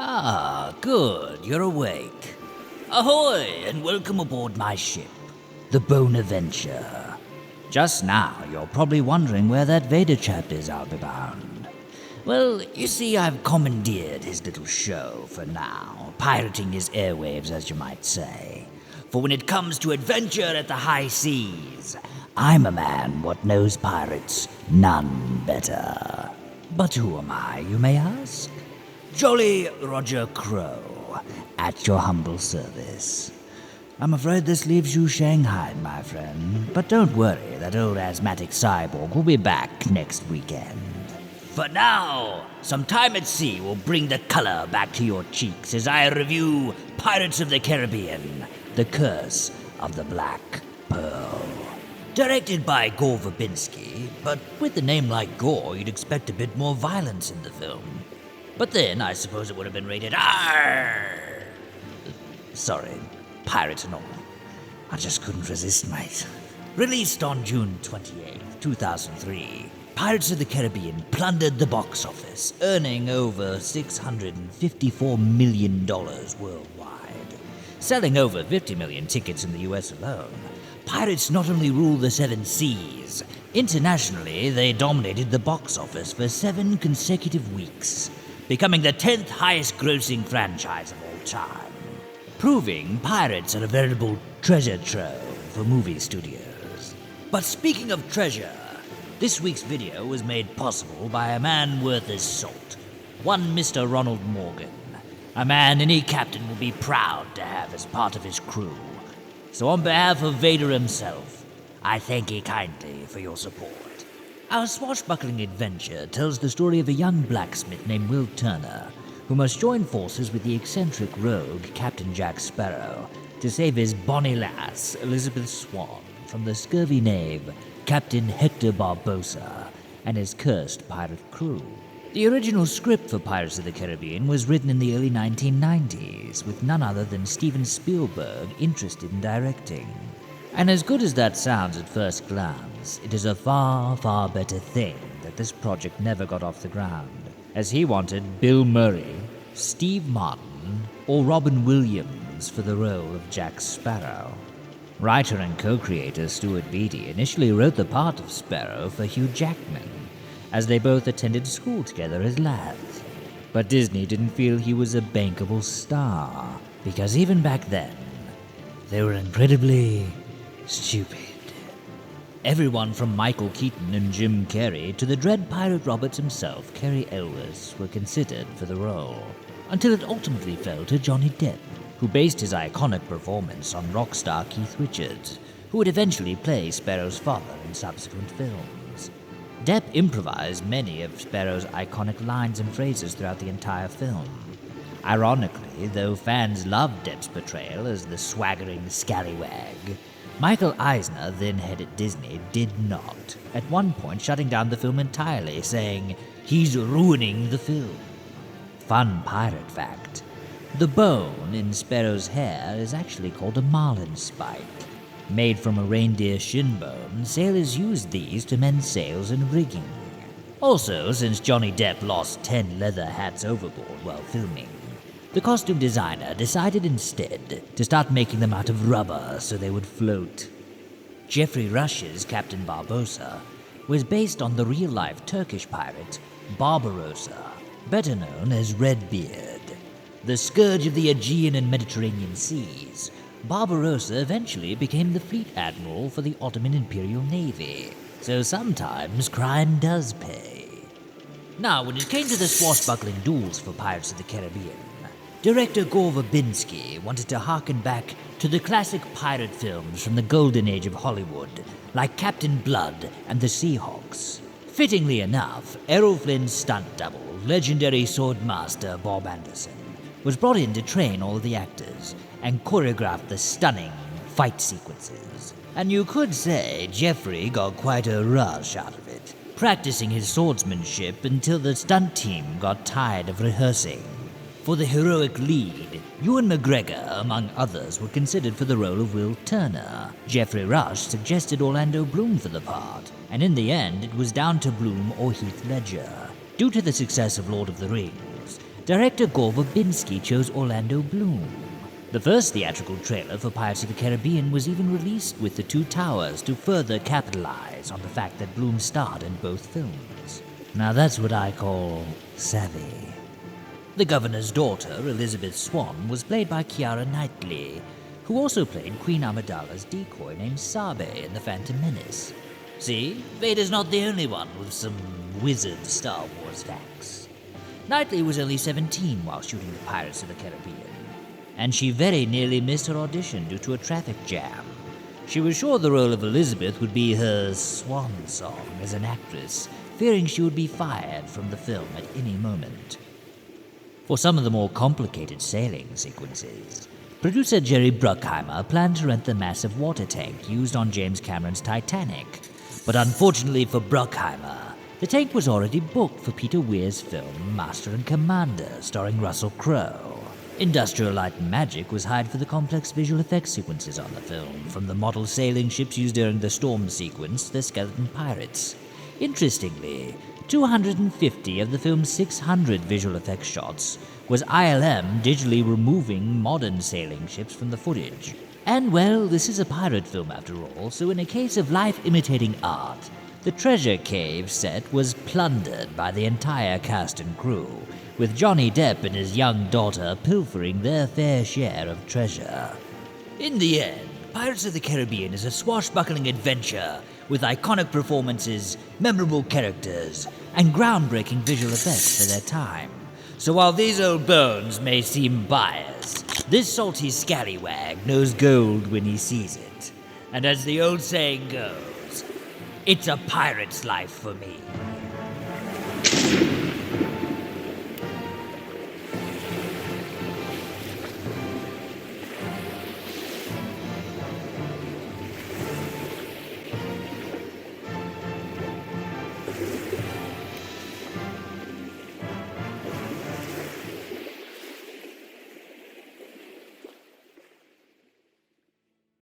Ah, good, you're awake. Ahoy, and welcome aboard my ship, the Bonaventure. Just now, you're probably wondering where that Vader chap is, I'll be bound. Well, you see, I've commandeered his little show for now, pirating his airwaves, as you might say. For when it comes to adventure at the high seas, I'm a man what knows pirates none better. But who am I, you may ask? Jolly Roger Crow, at your humble service. I'm afraid this leaves you shanghaied, my friend, but don't worry, that old asthmatic cyborg will be back next weekend. For now, some time at sea will bring the color back to your cheeks as I review Pirates of the Caribbean, The Curse of the Black Pearl. Directed by Gore Verbinski, but with a name like Gore, you'd expect a bit more violence in the film. But then, I suppose it would have been rated R. Sorry, pirate and all. I just couldn't resist, mate. Released on June 28, 2003, Pirates of the Caribbean plundered the box office, earning over $654 million worldwide. Selling over 50 million tickets in the US alone, Pirates not only rule the seven seas, internationally they dominated the box office for 7 consecutive weeks, becoming the 10th highest grossing franchise of all time, proving Pirates are a veritable treasure trove for movie studios. But speaking of treasure, this week's video was made possible by a man worth his salt, one Mr. Ronald Morgan, a man any captain will be proud to have as part of his crew. So on behalf of Vader himself, I thank you kindly for your support. Our swashbuckling adventure tells the story of a young blacksmith named Will Turner, who must join forces with the eccentric rogue Captain Jack Sparrow to save his bonny lass, Elizabeth Swan, from the scurvy knave Captain Hector Barbosa and his cursed pirate crew. The original script for Pirates of the Caribbean was written in the early 1990s, with none other than Steven Spielberg interested in directing. And as good as that sounds at first glance, it is a far, far better thing that this project never got off the ground, as he wanted Bill Murray, Steve Martin, or Robin Williams for the role of Jack Sparrow. Writer and co-creator Stuart Beattie initially wrote the part of Sparrow for Hugh Jackman, as they both attended school together as lads. But Disney didn't feel he was a bankable star, because even back then, they were incredibly stupid. Everyone from Michael Keaton and Jim Carrey to the dread pirate Roberts himself, Cary Elwes, were considered for the role, until it ultimately fell to Johnny Depp, who based his iconic performance on rock star Keith Richards, who would eventually play Sparrow's father in subsequent films. Depp improvised many of Sparrow's iconic lines and phrases throughout the entire film. Ironically, though fans loved Depp's portrayal as the swaggering scallywag, Michael Eisner, then head at Disney, did not, at one point shutting down the film entirely, saying, "He's ruining the film." Fun pirate fact: the bone in Sparrow's hair is actually called a marlin spike. Made from a reindeer shin bone, sailors used these to mend sails and rigging. Also, since Johnny Depp lost 10 leather hats overboard while filming, the costume designer decided instead to start making them out of rubber so they would float. Geoffrey Rush's Captain Barbosa was based on the real-life Turkish pirate Barbarossa, better known as Redbeard. The scourge of the Aegean and Mediterranean seas, Barbarossa eventually became the fleet admiral for the Ottoman Imperial Navy, so sometimes crime does pay. Now, when it came to the swashbuckling duels for Pirates of the Caribbean, director Gore Verbinski wanted to harken back to the classic pirate films from the golden age of Hollywood, like Captain Blood and the Seahawks. Fittingly enough, Errol Flynn's stunt double, legendary swordmaster Bob Anderson, was brought in to train all the actors and choreograph the stunning fight sequences. And you could say Geoffrey got quite a rush out of it, practicing his swordsmanship until the stunt team got tired of rehearsing. For the heroic lead, Ewan McGregor, among others, were considered for the role of Will Turner. Geoffrey Rush suggested Orlando Bloom for the part, and in the end it was down to Bloom or Heath Ledger. Due to the success of Lord of the Rings, director Gore Verbinski chose Orlando Bloom. The first theatrical trailer for Pirates of the Caribbean was even released with the two towers to further capitalize on the fact that Bloom starred in both films. Now that's what I call savvy. The governor's daughter, Elizabeth Swan, was played by Keira Knightley, who also played Queen Amidala's decoy named Sabe in The Phantom Menace. See, Vader's not the only one with some wizard Star Wars facts. Knightley was only 17 while shooting the Pirates of the Caribbean, and she very nearly missed her audition due to a traffic jam. She was sure the role of Elizabeth would be her swan song as an actress, fearing she would be fired from the film at any moment. For some of the more complicated sailing sequences, producer Jerry Bruckheimer planned to rent the massive water tank used on James Cameron's Titanic, but unfortunately for Bruckheimer, the tank was already booked for Peter Weir's film Master and Commander, starring Russell Crowe. Industrial Light and Magic was hired for the complex visual effects sequences on the film, from the model sailing ships used during the storm sequence to the skeleton pirates. Interestingly, 250 of the film's 600 visual effects shots was ILM digitally removing modern sailing ships from the footage. And well, this is a pirate film after all, so in a case of life imitating art, the treasure cave set was plundered by the entire cast and crew, with Johnny Depp and his young daughter pilfering their fair share of treasure. In the end, Pirates of the Caribbean is a swashbuckling adventure with iconic performances, memorable characters, and groundbreaking visual effects for their time. So while these old bones may seem biased, this salty scallywag knows gold when he sees it. And as the old saying goes, it's a pirate's life for me.